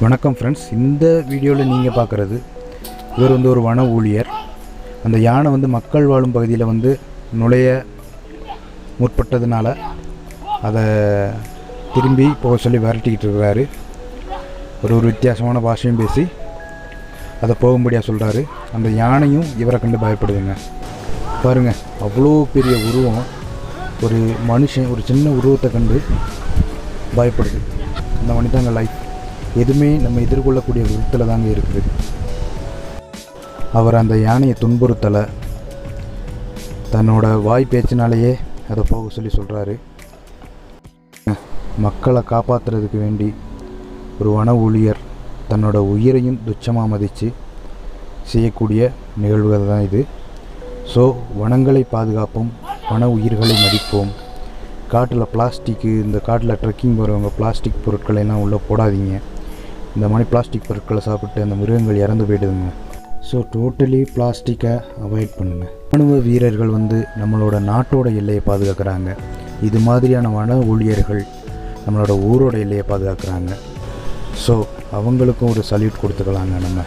வணக்கம் ஃப்ரெண்ட்ஸ், இந்த வீடியோவில் நீங்கள் பார்க்குறது இவர் ஒரு வன ஊழியர். அந்த யானை மக்கள் வாழும் பகுதியில் நுழைய முற்பட்டதுனால அதை திரும்பி போக சொல்லி விரட்டிக்கிட்டு இருக்கிறாரு. ஒரு வித்தியாசமான பாஷையும் பேசி அதை போகும்படியாக சொல்கிறாரு. அந்த யானையும் இவரை கண்டு பயப்படுதுங்க. பாருங்கள், அவ்வளோ பெரிய உருவம் ஒரு மனுஷன் ஒரு சின்ன உருவத்தை கண்டு பயப்படுது. அந்த மனிதாங்க லைஃப் எதுவுமே நம்ம எதிர்கொள்ளக்கூடிய விதத்தில் தாங்க இருக்குது. அவர் அந்த யானையை துன்புறுத்தலை, தன்னோட வாய் பேச்சினாலேயே அதை போக சொல்லி சொல்கிறாரு. மக்களை காப்பாற்றுறதுக்கு வேண்டி ஒரு வன ஊழியர் தன்னோட உயிரையும் துச்சமாக மதித்து செய்யக்கூடிய நிகழ்வுகள் தான் இது. ஸோ வனங்களை பாதுகாப்போம், வன உயிர்களை மதிப்போம். காட்டில் பிளாஸ்டிக்கு, இந்த காட்டில் ட்ரெக்கிங் போகிறவங்க பிளாஸ்டிக் பொருட்களை எல்லாம் உள்ளே போடாதீங்க. இந்த மாதிரி பிளாஸ்டிக் பொருட்களை சாப்பிட்டு அந்த மிருகங்கள் இறந்து போயிடுதுங்க. ஸோ டோட்டலி பிளாஸ்டிக்கை அவாய்ட் பண்ணுங்கள். இராணுவ வீரர்கள் நம்மளோட நாட்டோட எல்லையை பாதுகாக்கிறாங்க. இது மாதிரியான வன ஊழியர்கள் நம்மளோட ஊரோட எல்லையை பாதுகாக்கிறாங்க. ஸோ அவங்களுக்கும் ஒரு சல்யூட் கொடுத்துக்கலாங்க நம்ம.